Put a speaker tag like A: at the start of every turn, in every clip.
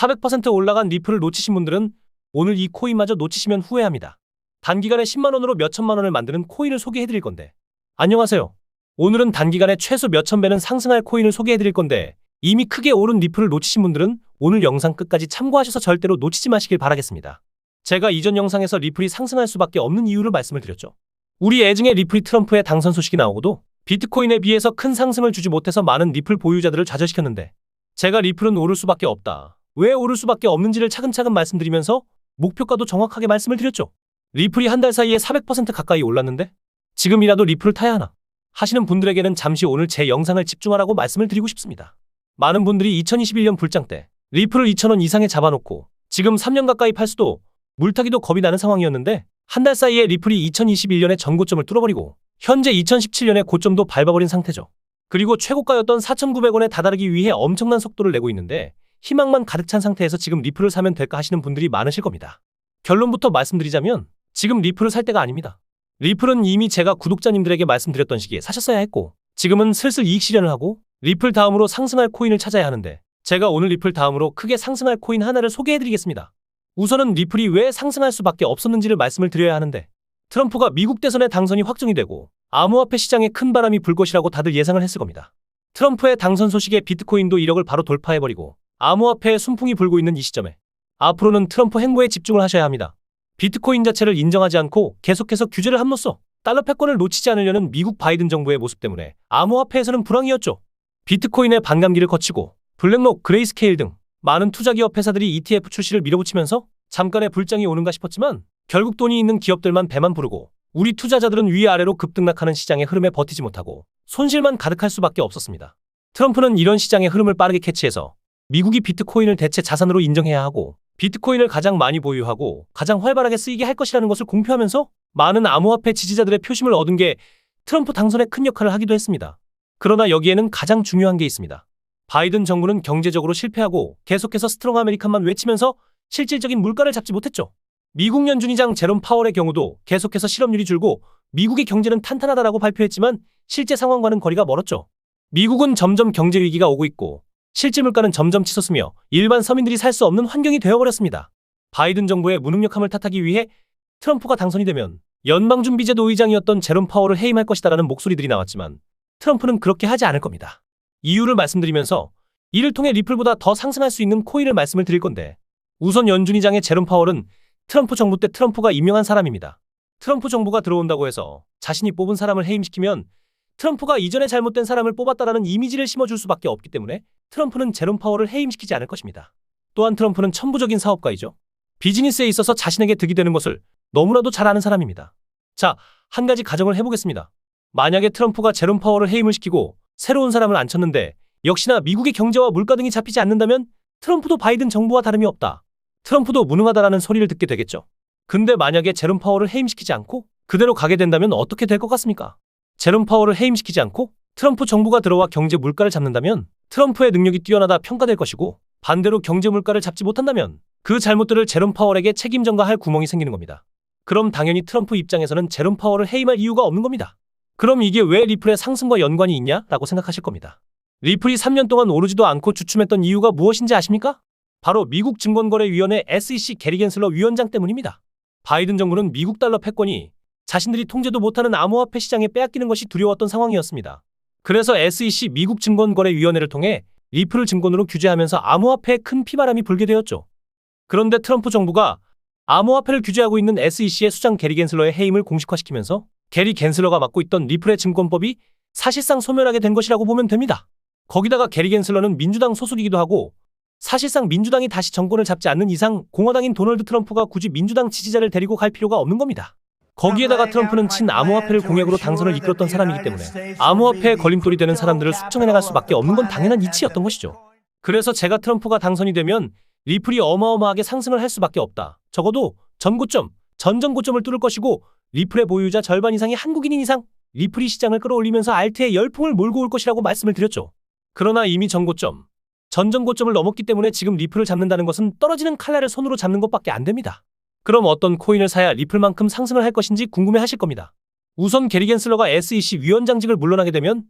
A: 400% 올라간 리플을 놓치신 분들은 오늘 이 코인마저 놓치시면 후회합니다. 단기간에 10만원으로 몇천만원을 만드는 코인을 소개해드릴 건데. 안녕하세요. 오늘은 단기간에 최소 몇천 배는 상승할 코인을 소개해드릴 건데, 이미 크게 오른 리플을 놓치신 분들은 오늘 영상 끝까지 참고하셔서 절대로 놓치지 마시길 바라겠습니다. 제가 이전 영상에서 리플이 상승할 수밖에 없는 이유를 말씀을 드렸죠. 우리 애증의 리플이 트럼프의 당선 소식이 나오고도 비트코인에 비해서 큰 상승을 주지 못해서 많은 리플 보유자들을 좌절시켰는데, 제가 리플은 오를 수밖에 없다, 왜 오를 수밖에 없는지를 차근차근 말씀드리면서 목표가도 정확하게 말씀을 드렸죠. 리플이 한 달 사이에 400% 가까이 올랐는데 지금이라도 리플을 타야 하나 하시는 분들에게는 잠시 오늘 제 영상을 집중하라고 말씀을 드리고 싶습니다. 많은 분들이 2021년 불장 때 리플을 2,000원 이상에 잡아놓고 지금 3년 가까이 팔 수도 물타기도 겁이 나는 상황이었는데, 한 달 사이에 리플이 2021년에 전고점을 뚫어버리고 현재 2017년에 고점도 밟아버린 상태죠. 그리고 최고가였던 4,900원에 다다르기 위해 엄청난 속도를 내고 있는데, 희망만 가득 찬 상태에서 지금 리플을 사면 될까 하시는 분들이 많으실 겁니다. 결론부터 말씀드리자면 지금 리플을 살 때가 아닙니다. 리플은 이미 제가 구독자님들에게 말씀드렸던 시기에 사셨어야 했고, 지금은 슬슬 이익 실현을 하고 리플 다음으로 상승할 코인을 찾아야 하는데, 제가 오늘 리플 다음으로 크게 상승할 코인 하나를 소개해드리겠습니다. 우선은 리플이 왜 상승할 수밖에 없었는지를 말씀을 드려야 하는데, 트럼프가 미국 대선에 당선이 확정이 되고 암호화폐 시장에 큰 바람이 불 것이라고 다들 예상을 했을 겁니다. 트럼프의 당선 소식에 비트코인도 1억을 바로 돌파해버리고 암호화폐에 순풍이 불고 있는 이 시점에 앞으로는 트럼프 행보에 집중을 하셔야 합니다. 비트코인 자체를 인정하지 않고 계속해서 규제를 함으로써 달러 패권을 놓치지 않으려는 미국 바이든 정부의 모습 때문에 암호화폐에서는 불황이었죠. 비트코인의 반감기를 거치고 블랙록, 그레이스케일 등 많은 투자기업 회사들이 ETF 출시를 밀어붙이면서 잠깐의 불장이 오는가 싶었지만, 결국 돈이 있는 기업들만 배만 부르고 우리 투자자들은 위아래로 급등락하는 시장의 흐름에 버티지 못하고 손실만 가득할 수밖에 없었습니다. 트럼프는 이런 시장의 흐름을 빠르게 캐치해서 미국이 비트코인을 대체 자산으로 인정해야 하고 비트코인을 가장 많이 보유하고 가장 활발하게 쓰이게 할 것이라는 것을 공표하면서 많은 암호화폐 지지자들의 표심을 얻은 게 트럼프 당선에 큰 역할을 하기도 했습니다. 그러나 여기에는 가장 중요한 게 있습니다. 바이든 정부는 경제적으로 실패하고 계속해서 스트롱 아메리칸만 외치면서 실질적인 물가를 잡지 못했죠. 미국 연준의장 제롬 파월의 경우도 계속해서 실업률이 줄고 미국의 경제는 탄탄하다라고 발표했지만 실제 상황과는 거리가 멀었죠. 미국은 점점 경제 위기가 오고 있고 실질 물가는 점점 치솟으며 일반 서민들이 살 수 없는 환경이 되어버렸습니다. 바이든 정부의 무능력함을 탓하기 위해 트럼프가 당선이 되면 연방준비제도 의장이었던 제롬 파월을 해임할 것이다라는 목소리들이 나왔지만, 트럼프는 그렇게 하지 않을 겁니다. 이유를 말씀드리면서 이를 통해 리플보다 더 상승할 수 있는 코인을 말씀을 드릴 건데, 우선 연준의장의 제롬 파월은 트럼프 정부 때 트럼프가 임명한 사람입니다. 트럼프 정부가 들어온다고 해서 자신이 뽑은 사람을 해임시키면 트럼프가 이전에 잘못된 사람을 뽑았다라는 이미지를 심어줄 수밖에 없기 때문에 트럼프는 제롬 파월을 해임시키지 않을 것입니다. 또한 트럼프는 천부적인 사업가이죠. 비즈니스에 있어서 자신에게 득이 되는 것을 너무나도 잘 아는 사람입니다. 자, 한 가지 가정을 해보겠습니다. 만약에 트럼프가 제롬 파월을 해임을 시키고 새로운 사람을 앉혔는데 역시나 미국의 경제와 물가 등이 잡히지 않는다면 트럼프도 바이든 정부와 다름이 없다, 트럼프도 무능하다라는 소리를 듣게 되겠죠. 근데 만약에 제롬 파월을 해임시키지 않고 그대로 가게 된다면 어떻게 될 것 같습니까? 제롬 파월을 해임시키지 않고 트럼프 정부가 들어와 경제 물가를 잡는다면 트럼프의 능력이 뛰어나다 평가될 것이고, 반대로 경제 물가를 잡지 못한다면 그 잘못들을 제롬 파월에게 책임 전가할 구멍이 생기는 겁니다. 그럼 당연히 트럼프 입장에서는 제롬 파월을 해임할 이유가 없는 겁니다. 그럼 이게 왜 리플의 상승과 연관이 있냐라고 생각하실 겁니다. 리플이 3년 동안 오르지도 않고 주춤했던 이유가 무엇인지 아십니까? 바로 미국 증권거래위원회 SEC 게리 겐슬러 위원장 때문입니다. 바이든 정부는 미국 달러 패권이 자신들이 통제도 못하는 암호화폐 시장에 빼앗기는 것이 두려웠던 상황이었습니다. 그래서 SEC 미국 증권거래위원회를 통해 리플을 증권으로 규제하면서 암호화폐에 큰 피바람이 불게 되었죠. 그런데 트럼프 정부가 암호화폐를 규제하고 있는 SEC의 수장 게리 겐슬러의 해임을 공식화시키면서 게리 겐슬러가 맡고 있던 리플의 증권법이 사실상 소멸하게 된 것이라고 보면 됩니다. 거기다가 게리 겐슬러는 민주당 소속이기도 하고, 사실상 민주당이 다시 정권을 잡지 않는 이상 공화당인 도널드 트럼프가 굳이 민주당 지지자를 데리고 갈 필요가 없는 겁니다. 거기에다가 트럼프는 친암호화폐를 공약으로 당선을 이끌었던 사람이기 때문에 암호화폐에 걸림돌이 되는 사람들을 숙청해나갈 수밖에 없는 건 당연한 이치였던 것이죠. 그래서 제가 트럼프가 당선이 되면 리플이 어마어마하게 상승을 할 수밖에 없다, 적어도 전고점, 전전고점을 뚫을 것이고 리플의 보유자 절반 이상이 한국인인 이상 리플이 시장을 끌어올리면서 알트의 열풍을 몰고 올 것이라고 말씀을 드렸죠. 그러나 이미 전고점, 전전고점을 넘었기 때문에 지금 리플을 잡는다는 것은 떨어지는 칼날을 손으로 잡는 것밖에 안 됩니다. 그럼 어떤 코인을 사야 리플만큼 상승을 할 것인지 궁금해하실 겁니다. 우선 게리 겐슬러가 SEC 위원장직을 물러나게 되면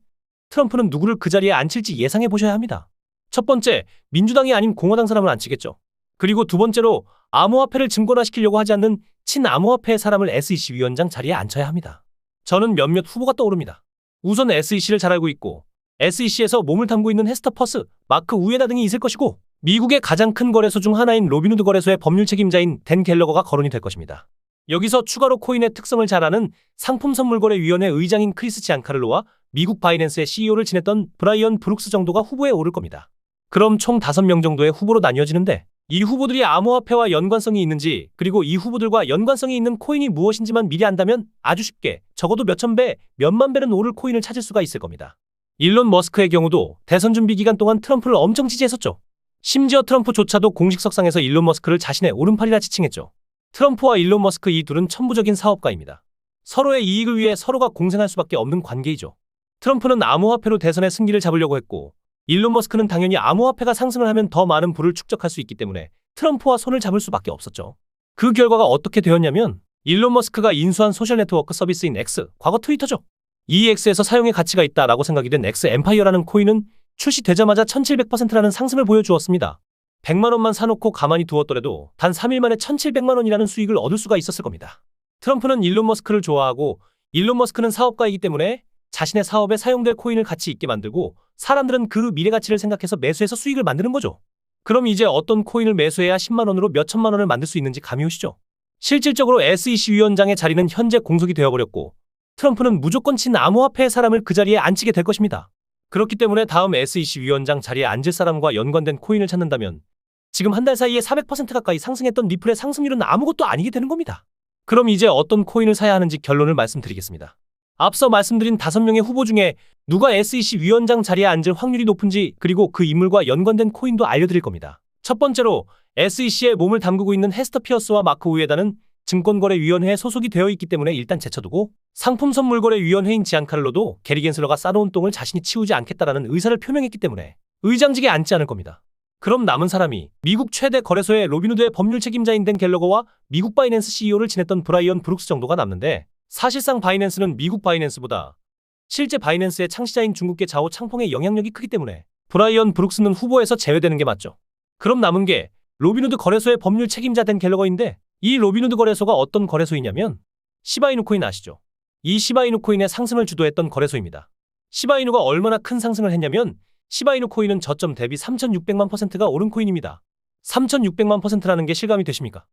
A: 트럼프는 누구를 그 자리에 앉힐지 예상해 보셔야 합니다. 첫 번째, 민주당이 아닌 공화당 사람을 앉히겠죠. 그리고 두 번째로 암호화폐를 증권화시키려고 하지 않는 친암호화폐의 사람을 SEC 위원장 자리에 앉혀야 합니다. 저는 몇몇 후보가 떠오릅니다. 우선 SEC를 잘 알고 있고 SEC에서 몸을 담고 있는 헤스터 퍼스, 마크 우에다 등이 있을 것이고 미국의 가장 큰 거래소 중 하나인 로빈후드 거래소의 법률 책임자인 댄 갤러거가 거론이 될 것입니다. 여기서 추가로 코인의 특성을 잘 아는 상품선물거래위원회 의장인 크리스 지안카를로와 미국 바이낸스의 CEO를 지냈던 브라이언 브룩스 정도가 후보에 오를 겁니다. 그럼 총 5명 정도의 후보로 나뉘어지는데 이 후보들이 암호화폐와 연관성이 있는지 그리고 이 후보들과 연관성이 있는 코인이 무엇인지만 미리 안다면 아주 쉽게 적어도 몇천 배, 몇만 배는 오를 코인을 찾을 수가 있을 겁니다. 일론 머스크의 경우도 대선 준비 기간 동안 트럼프를 엄청 지지했었죠. 심지어 트럼프조차도 공식 석상에서 일론 머스크를 자신의 오른팔이라 지칭했죠. 트럼프와 일론 머스크 이 둘은 천부적인 사업가입니다. 서로의 이익을 위해 서로가 공생할 수밖에 없는 관계이죠. 트럼프는 암호화폐로 대선의 승기를 잡으려고 했고 일론 머스크는 당연히 암호화폐가 상승을 하면 더 많은 부를 축적할 수 있기 때문에 트럼프와 손을 잡을 수밖에 없었죠. 그 결과가 어떻게 되었냐면 일론 머스크가 인수한 소셜 네트워크 서비스인 X, 과거 트위터죠. 이 X에서 사용의 가치가 있다라고 생각이 된 X 엠파이어라는 코인은 출시되자마자 1700%라는 상승을 보여주었습니다. 100만 원만 사놓고 가만히 두었더라도 단 3일 만에 1700만 원이라는 수익을 얻을 수가 있었을 겁니다. 트럼프는 일론 머스크를 좋아하고 일론 머스크는 사업가이기 때문에 자신의 사업에 사용될 코인을 가치 있게 만들고 사람들은 그 미래 가치를 생각해서 매수해서 수익을 만드는 거죠. 그럼 이제 어떤 코인을 매수해야 10만 원으로 몇천만 원을 만들 수 있는지 감이 오시죠? 실질적으로 SEC 위원장의 자리는 현재 공석이 되어버렸고 트럼프는 무조건 친 암호화폐의 사람을 그 자리에 앉히게 될 것입니다. 그렇기 때문에 다음 SEC 위원장 자리에 앉을 사람과 연관된 코인을 찾는다면 지금 한 달 사이에 400% 가까이 상승했던 리플의 상승률은 아무것도 아니게 되는 겁니다. 그럼 이제 어떤 코인을 사야 하는지 결론을 말씀드리겠습니다. 앞서 말씀드린 5명의 후보 중에 누가 SEC 위원장 자리에 앉을 확률이 높은지 그리고 그 인물과 연관된 코인도 알려드릴 겁니다. 첫 번째로 SEC에 몸을 담그고 있는 헤스터 피어스와 마크 우에다는 증권거래위원회에 소속이 되어 있기 때문에 일단 제쳐두고 상품선물거래위원회인 지안카를로도 게리 겐슬러가 싸놓은 똥을 자신이 치우지 않겠다라는 의사를 표명했기 때문에 의장직에 앉지 않을 겁니다. 그럼 남은 사람이 미국 최대 거래소의 로빈후드의 법률 책임자인 댄 갤러거와 미국 바이낸스 CEO를 지냈던 브라이언 브룩스 정도가 남는데 사실상 바이낸스는 미국 바이낸스보다 실제 바이낸스의 창시자인 중국계 자오 창펑의 영향력이 크기 때문에 브라이언 브룩스는 후보에서 제외되는 게 맞죠. 그럼 남은 게 로빈후드 거래소의 법률 책임자 댄 갤러거인데 이 로빈후드 거래소가 어떤 거래소이냐면 시바이누 코인 아시죠? 이 시바이누 코인의 상승을 주도했던 거래소입니다. 시바이누가 얼마나 큰 상승을 했냐면 시바이누 코인은 저점 대비 3600만 %가 오른 코인입니다. 3600만 %라는 게 실감이 되십니까?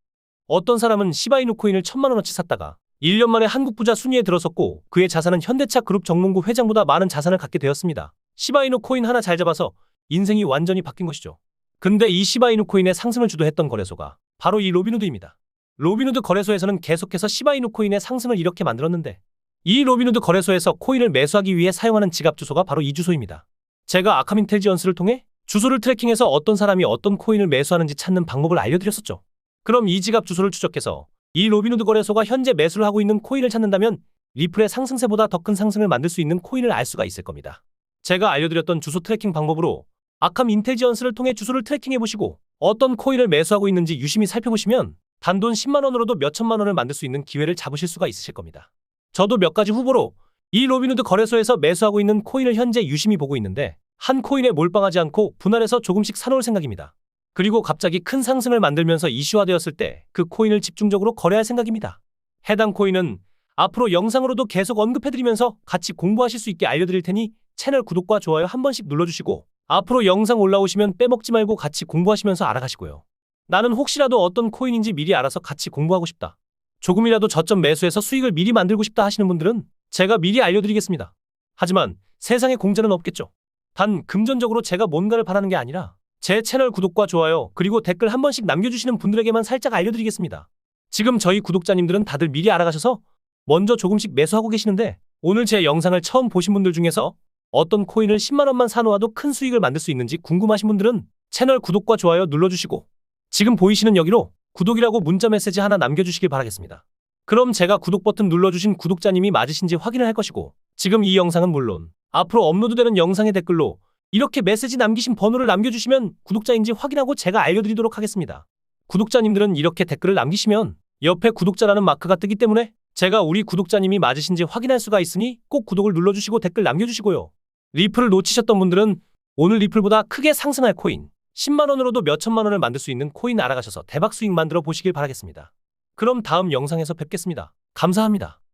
A: 어떤 사람은 시바이누 코인을 1000만 원어치 샀다가 1년 만에 한국 부자 순위에 들어섰고 그의 자산은 현대차 그룹 정몽구 회장보다 많은 자산을 갖게 되었습니다. 시바이누 코인 하나 잘 잡아서 인생이 완전히 바뀐 것이죠. 근데 이 시바이누 코인의 상승을 주도했던 거래소가 바로 이 로빈후드입니다. 로빈후드 거래소에서는 계속해서 시바이누 코인의 상승을 이렇게 만들었는데 이 로빈후드 거래소에서 코인을 매수하기 위해 사용하는 지갑 주소가 바로 이 주소입니다. 제가 아카민텔지언스를 통해 주소를 트래킹해서 어떤 사람이 어떤 코인을 매수하는지 찾는 방법을 알려드렸었죠. 그럼 이 지갑 주소를 추적해서 이 로빈후드 거래소가 현재 매수를 하고 있는 코인을 찾는다면 리플의 상승세보다 더 큰 상승을 만들 수 있는 코인을 알 수가 있을 겁니다. 제가 알려드렸던 주소 트래킹 방법으로 아캄 인텔지언스를 통해 주소를 트래킹해보시고 어떤 코인을 매수하고 있는지 유심히 살펴보시면 단돈 10만 원으로도 몇천만 원을 만들 수 있는 기회를 잡으실 수가 있으실 겁니다. 저도 몇 가지 후보로 이 로빈후드 거래소에서 매수하고 있는 코인을 현재 유심히 보고 있는데 한 코인에 몰빵하지 않고 분할해서 조금씩 사놓을 생각입니다. 그리고 갑자기 큰 상승을 만들면서 이슈화되었을 때 그 코인을 집중적으로 거래할 생각입니다. 해당 코인은 앞으로 영상으로도 계속 언급해드리면서 같이 공부하실 수 있게 알려드릴 테니 채널 구독과 좋아요 한 번씩 눌러주시고 앞으로 영상 올라오시면 빼먹지 말고 같이 공부하시면서 알아가시고요. 나는 혹시라도 어떤 코인인지 미리 알아서 같이 공부하고 싶다. 조금이라도 저점 매수해서 수익을 미리 만들고 싶다 하시는 분들은 제가 미리 알려드리겠습니다. 하지만 세상에 공짜는 없겠죠. 단 금전적으로 제가 뭔가를 바라는 게 아니라 제 채널 구독과 좋아요 그리고 댓글 한 번씩 남겨주시는 분들에게만 살짝 알려드리겠습니다. 지금 저희 구독자님들은 다들 미리 알아가셔서 먼저 조금씩 매수하고 계시는데 오늘 제 영상을 처음 보신 분들 중에서 어떤 코인을 10만 원만 사놓아도 큰 수익을 만들 수 있는지 궁금하신 분들은 채널 구독과 좋아요 눌러주시고 지금 보이시는 여기로 구독이라고 문자 메시지 하나 남겨주시길 바라겠습니다. 그럼 제가 구독 버튼 눌러주신 구독자님이 맞으신지 확인을 할 것이고 지금 이 영상은 물론 앞으로 업로드되는 영상의 댓글로 이렇게 메시지 남기신 번호를 남겨주시면 구독자인지 확인하고 제가 알려드리도록 하겠습니다. 구독자님들은 이렇게 댓글을 남기시면 옆에 구독자라는 마크가 뜨기 때문에 제가 우리 구독자님이 맞으신지 확인할 수가 있으니 꼭 구독을 눌러주시고 댓글 남겨주시고요. 리플을 놓치셨던 분들은 오늘 리플보다 크게 상승할 코인 10만 원으로도 몇천만 원을 만들 수 있는 코인 알아가셔서 대박 수익 만들어 보시길 바라겠습니다. 그럼 다음 영상에서 뵙겠습니다. 감사합니다.